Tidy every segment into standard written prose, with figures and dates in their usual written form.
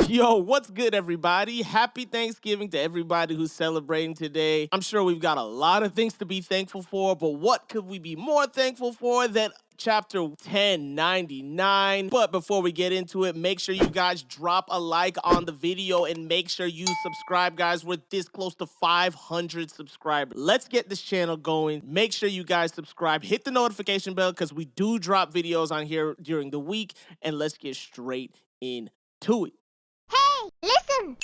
Yo, what's good, everybody? Happy Thanksgiving to everybody who's celebrating today. I'm sure we've got a lot of things to be thankful for, but what could we be more thankful for than chapter 1099? But before we get into it, make sure you guys drop a like on the video and make sure you subscribe, guys. We're this close to 500 subscribers. Let's get this channel going. Make sure you guys subscribe, hit the notification bell because we do drop videos on here during the week, and let's get straight into it. Hey, listen!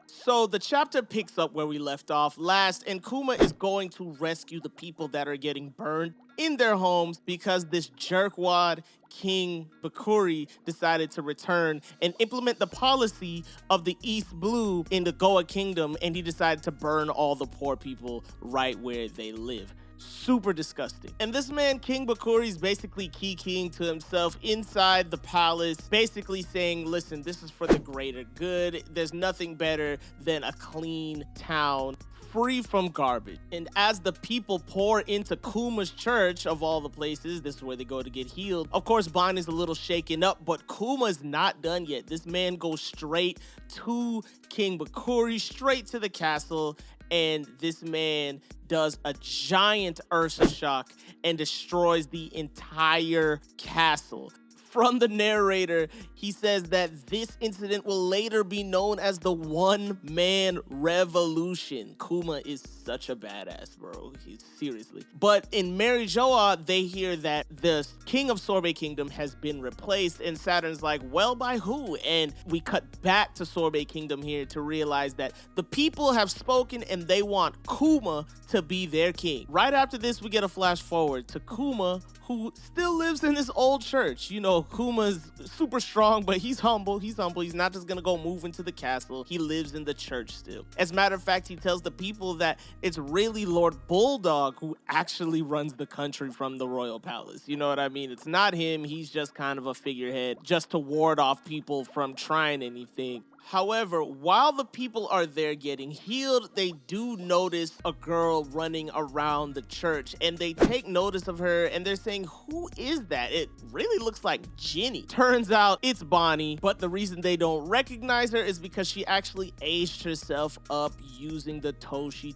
So the chapter picks up where we left off last, and Kuma is going to rescue the people that are getting burned in their homes because this jerkwad King Bakuri decided to return and implement the policy of the East Blue in the Goa Kingdom, and he decided to burn all the poor people right where they live. Super disgusting. And this man, King Bakuri, is basically keying to himself inside the palace, basically saying, listen, this is for the greater good. There's nothing better than a clean town free from garbage. And as the people pour into Kuma's church, of all the places, this is where they go to get healed. Of course, Bonnie's a little shaken up, but Kuma's not done yet. This man goes straight to King Bakuri, straight to the castle, and this man does a giant Ursa shock and destroys the entire castle. From the narrator, he says that this incident will later be known as the one-man revolution. Kuma is such a badass, bro. Seriously. But in Marijoa, they hear that the king of Sorbet Kingdom has been replaced, and Saturn's like, well, by who? And we cut back to Sorbet Kingdom here to realize that the people have spoken and they want Kuma to be their king. Right after this, we get a flash forward to Kuma, who still lives in this old church. You know, Kuma's super strong, but he's humble. He's not just gonna go move into the castle. He lives in the church still. As a matter of fact, he tells the people that it's really Lord Bulldog who actually runs the country from the royal palace. You know what I mean? It's not him. He's just kind of a figurehead just to ward off people from trying anything. However, while the people are there getting healed, they do notice a girl running around the church, and they take notice of her, and they're saying, who is that? It really looks like Ginny. Turns out it's Bonney, but the reason they don't recognize her is because she actually aged herself up using the Toshi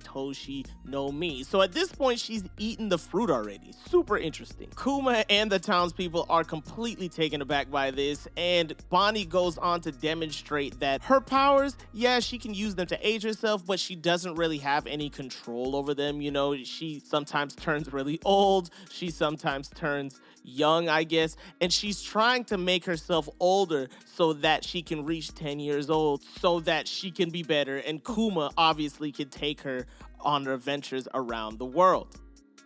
no Mi. So at this point, she's eaten the fruit already. Super interesting. Kuma and the townspeople are completely taken aback by this, and Bonney goes on to demonstrate that her powers, yeah, she can use them to age herself, but she doesn't really have any control over them. You know, she sometimes turns really old. She sometimes turns young, I guess, and she's trying to make herself older so that she can reach 10 years old, so that she can be better, and Kuma obviously can take her on her adventures around the world.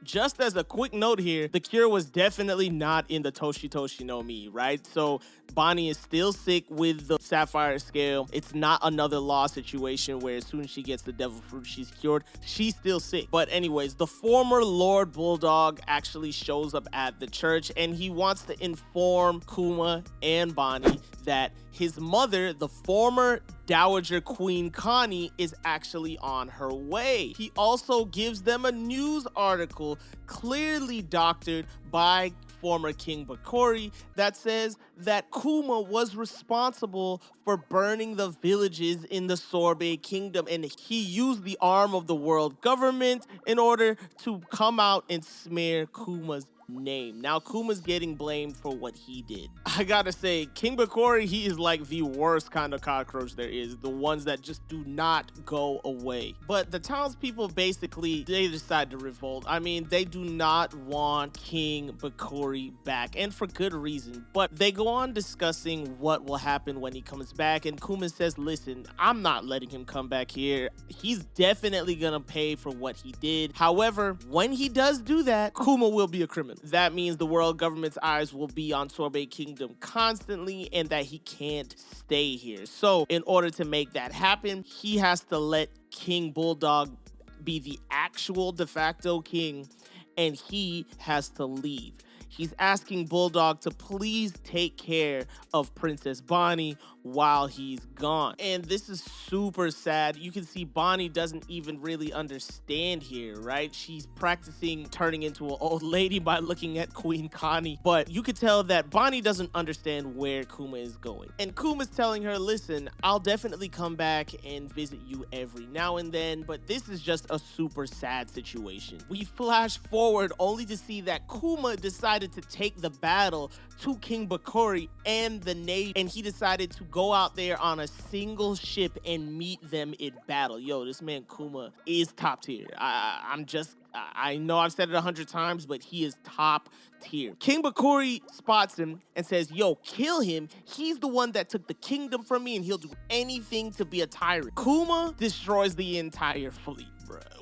Just as a quick note here, the cure was definitely not in the Toshi no Mi, right? So Bonney is still sick with the sapphire scale. It's not another law situation where as soon as she gets the devil fruit, she's cured. She's still sick. But anyways, the former Lord Bulldog actually shows up at the church, and he wants to inform Kuma and Bonney that his mother, the former Dowager Queen Connie, is actually on her way. He also gives them a news article clearly doctored by former King Bakuri that says that Kuma was responsible for burning the villages in the Sorbet Kingdom, and he used the arm of the world government in order to come out and smear Kuma's name. Now Kuma's getting blamed for what he did. I gotta say, King Bakuri, he is like the worst kind of cockroach there is, the ones that just do not go away. But the townspeople basically, they decide to revolt. I mean, they do not want King Bakuri back, and for good reason. But they go on discussing what will happen when he comes back, and Kuma says, listen, I'm not letting him come back here. He's definitely gonna pay for what he did. However, when he does do that, Kuma will be a criminal. That means the world government's eyes will be on Sorbet Kingdom constantly, and that he can't stay here. So in order to make that happen, he has to let King Bulldog be the actual de facto king, and he has to leave. He's asking Bulldog to please take care of Princess Bonney while he's gone. And this is super sad. You can see Bonney doesn't even really understand here, right? She's practicing turning into an old lady by looking at Queen Connie, but you could tell that Bonney doesn't understand where Kuma is going. And Kuma's telling her, listen, I'll definitely come back and visit you every now and then, but this is just a super sad situation. We flash forward only to see that Kuma decided to take the battle to King Bakuri and the Navy, and he decided to go out there on a single ship and meet them in battle. Yo, this man Kuma is top tier. I know I've said it 100 times, but he is top tier. King Bakuri spots him and says, yo, kill him. He's the one that took the kingdom from me, and he'll do anything to be a tyrant. Kuma destroys the entire fleet.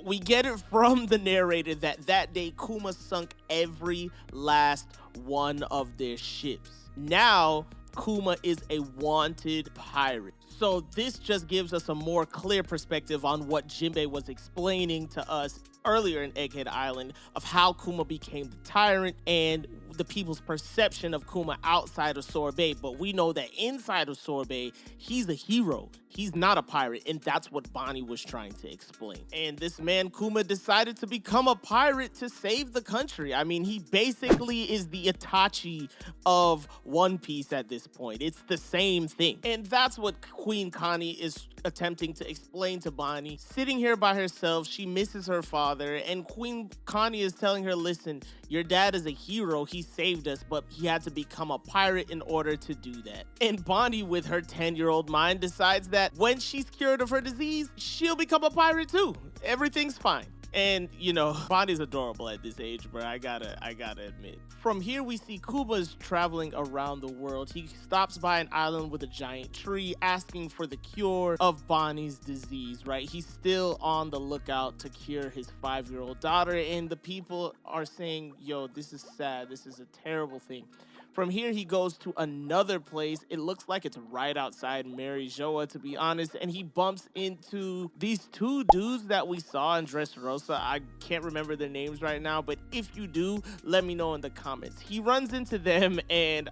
We get it from the narrator that day Kuma sunk every last one of their ships. Now Kuma is a wanted pirate. So this just gives us a more clear perspective on what Jinbei was explaining to us earlier in Egghead Island of how Kuma became the tyrant and the people's perception of Kuma outside of Sorbet. But we know that inside of Sorbet, he's a hero. He's not a pirate, and that's what Bonney was trying to explain. And this man Kuma decided to become a pirate to save the country. I mean, he basically is the Itachi of One Piece at this point. It's the same thing. And that's what Queen Connie is attempting to explain to Bonney. Sitting here by herself, she misses her father, and Queen Connie is telling her, listen, your dad is a hero. He saved us, but he had to become a pirate in order to do that. And Bonney, with her 10-year-old mind, decides that when she's cured of her disease, she'll become a pirate too. Everything's fine. And, you know, Bonnie's adorable at this age, bro. I gotta admit. From here, we see Kuma's traveling around the world. He stops by an island with a giant tree, asking for the cure of Bonnie's disease, right? He's still on the lookout to cure his 5-year-old daughter, and the people are saying, yo, this is sad. This is a terrible thing. From here, he goes to another place. It looks like it's right outside Mary Joa, to be honest, and he bumps into these two dudes that we saw in Dressrosa. I can't remember their names right now, but if you do, let me know in the comments. He runs into them, and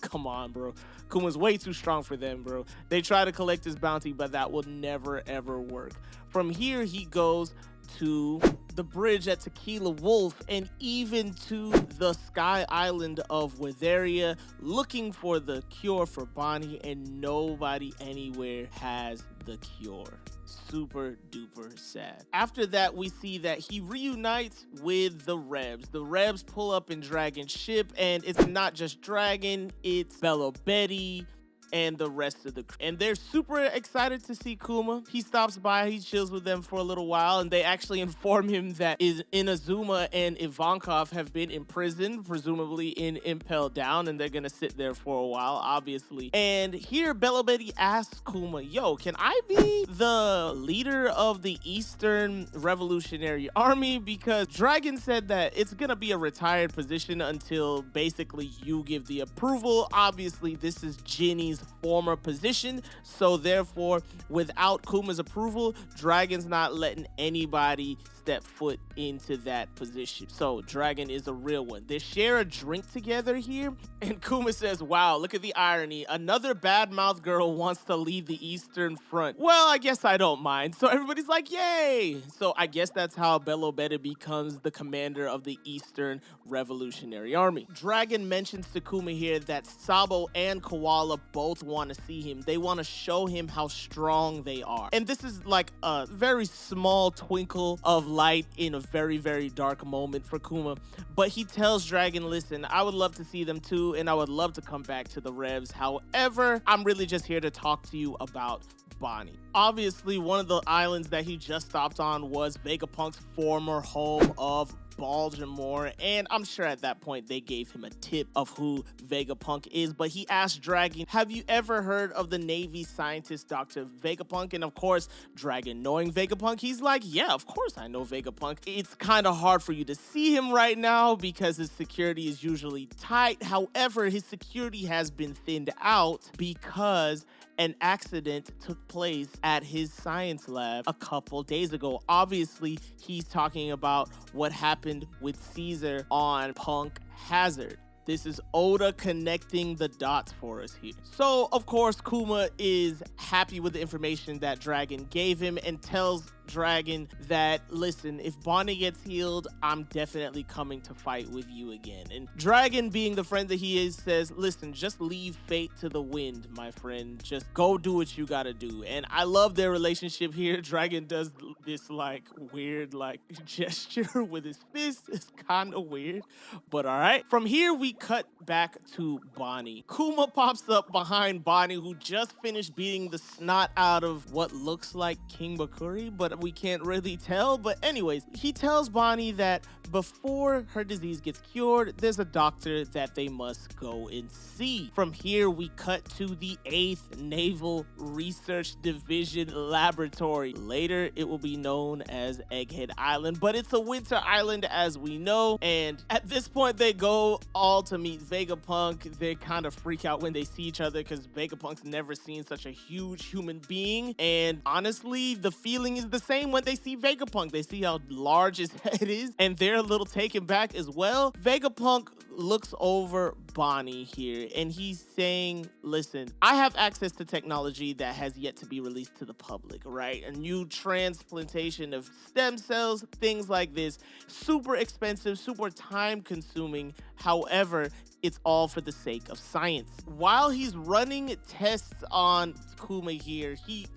come on, bro. Kuma's way too strong for them, bro. They try to collect his bounty, but that will never, ever work. From here, he goes to the bridge at Tequila Wolf and even to the Sky Island of Witheria, looking for the cure for Bonney, and nobody anywhere has the cure. Super duper sad. After that, we see that he reunites with the Rebs. The Rebs pull up in Dragon's ship, and it's not just Dragon, it's Bello Betty and the rest of the crew. And they're super excited to see Kuma. He stops by, he chills with them for a little while, and they actually inform him that Inazuma and Ivankov have been imprisoned, presumably in Impel Down, and they're gonna sit there for a while, obviously. And here, Bello Betty asks Kuma, yo, can I be the leader of the Eastern Revolutionary Army? Because Dragon said that it's gonna be a retired position until basically you give the approval. Obviously, this is Ginny's former position, so therefore without Kuma's approval, Dragon's not letting anybody step foot into that position. So Dragon is a real one. They share a drink together here, and Kuma says, wow, look at the irony. Another badmouth girl wants to lead the Eastern Front. Well, I guess I don't mind. So everybody's like, yay! So I guess that's how Bello Betty becomes the commander of the Eastern Revolutionary Army. Dragon mentions to Kuma here that Sabo and Koala both want to see him. They want to show him how strong they are. And this is like a very small twinkle of light in a very, very dark moment for Kuma. But he tells Dragon, listen, I would love to see them too, and I would love to come back to the Revs. However, I'm really just here to talk to you about Bonney. Obviously, one of the islands that he just stopped on was Vegapunk's former home of Baltimore, and I'm sure at that point they gave him a tip of who Vegapunk is, but he asked Dragon, have you ever heard of the Navy scientist Dr. Vegapunk? And of course, Dragon, knowing Vegapunk, he's like, yeah, of course I know Vegapunk. It's kind of hard for you to see him right now because his security is usually tight. However, his security has been thinned out because an accident took place at his science lab a couple days ago. Obviously, he's talking about what happened with Caesar on Punk hazard. This is Oda connecting the dots for us here. So, of course, Kuma is happy with the information that Dragon gave him and tells Dragon that, listen, if Bonney gets healed, I'm definitely coming to fight with you again. And Dragon, being the friend that he is, says, listen, just leave fate to the wind, my friend. Just go do what you gotta do. And I love their relationship here. Dragon does this like weird like gesture with his fist. It's kind of weird, but all right. From here, we cut back to Bonney. Kuma pops up behind Bonney, who just finished beating the snot out of what looks like King Bakuri, but we can't really tell. But anyways, he tells Bonney that before her disease gets cured, there's a doctor that they must go and see. From here, we cut to the 8th Naval Research Division Laboratory. Later, it will be known as Egghead Island, but it's a winter island as we know. And at this point, they go all to meet Vegapunk. They kind of freak out when they see each other because Vegapunk's never seen such a huge human being. And honestly, the feeling is the same when they see Vegapunk. They see how large his head is, and they're a little taken back as well. Vegapunk looks over Bonney here and he's saying, listen, I have access to technology that has yet to be released to the public, right? A new transplantation of stem cells, things like this. Super expensive, super time consuming. However, it's all for the sake of science. While he's running tests on Kuma here, he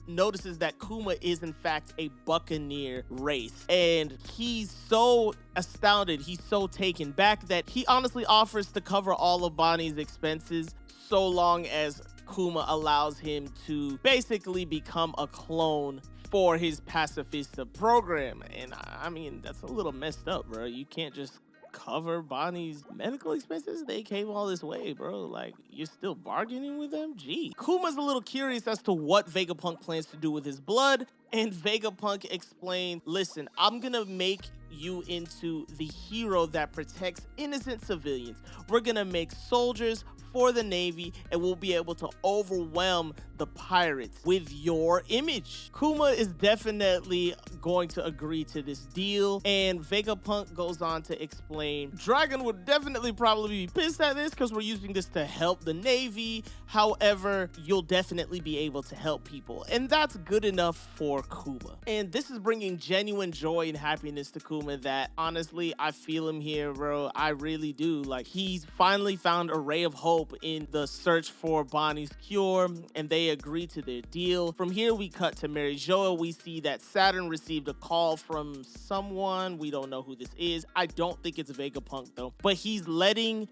notices that Kuma is in fact a buccaneer race, and he's so astounded, he's so taken back that he honestly offers to cover all of Bonnie's expenses so long as Kuma allows him to basically become a clone for his pacifista program. And I mean, that's a little messed up, bro. You can't just cover Bonnie's medical expenses. They came all this way, bro. Like, you're still bargaining with them? Gee. Kuma's a little curious as to what Vegapunk plans to do with his blood, and Vegapunk explained, listen, I'm gonna make you into the hero that protects innocent civilians. We're gonna make soldiers for the Navy, and we'll be able to overwhelm the pirates with your image. Kuma is definitely going to agree to this deal, and Vegapunk goes on to explain, Dragon would definitely probably be pissed at this because we're using this to help the Navy. However, you'll definitely be able to help people, and that's good enough for Kuma. And this is bringing genuine joy and happiness to Kuma that honestly, I feel him here, bro. I really do. Like, he's finally found a ray of hope in the search for Bonnie's cure, and they agree to their deal. From here, we cut to Mary Joa. We see that Saturn received a call from someone. We don't know who this is. I don't think it's Vegapunk though, but he's letting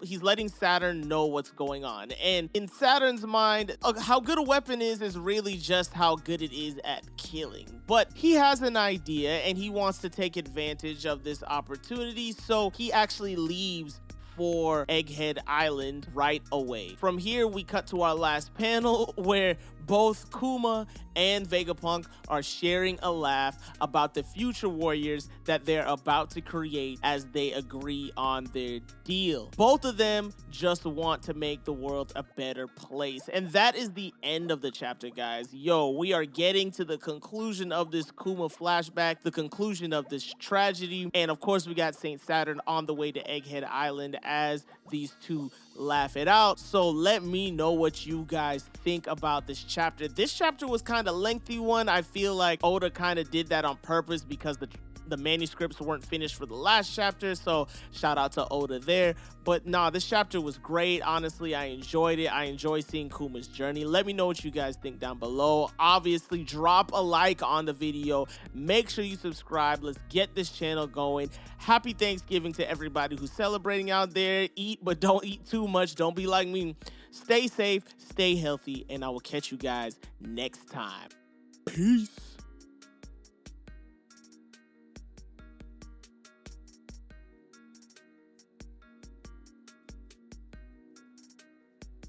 Saturn know what's going on. And in Saturn's mind, how good a weapon is really just how good it is at killing. But he has an idea and he wants to take advantage of this opportunity, so he actually leaves for Egghead Island right away. From here, we cut to our last panel where both Kuma and Vegapunk are sharing a laugh about the future warriors that they're about to create as they agree on their deal. Both of them just want to make the world a better place. And that is the end of the chapter, guys. Yo, we are getting to the conclusion of this Kuma flashback, the conclusion of this tragedy. And of course, we got Saint Saturn on the way to Egghead Island as these two laugh it out. So let me know what you guys think about this chapter. This chapter was kind of lengthy one. I feel like Oda kind of did that on purpose because the manuscripts weren't finished for the last chapter, so shout out to Oda there. But nah, this chapter was great. Honestly, I enjoyed it. I enjoy seeing Kuma's journey. Let me know what you guys think down below. Obviously, drop a like on the video. Make sure you subscribe. Let's get this channel going. Happy Thanksgiving to everybody who's celebrating out there. Eat, but don't eat too much. Don't be like me. Stay safe, stay healthy, and I will catch you guys next time. Peace.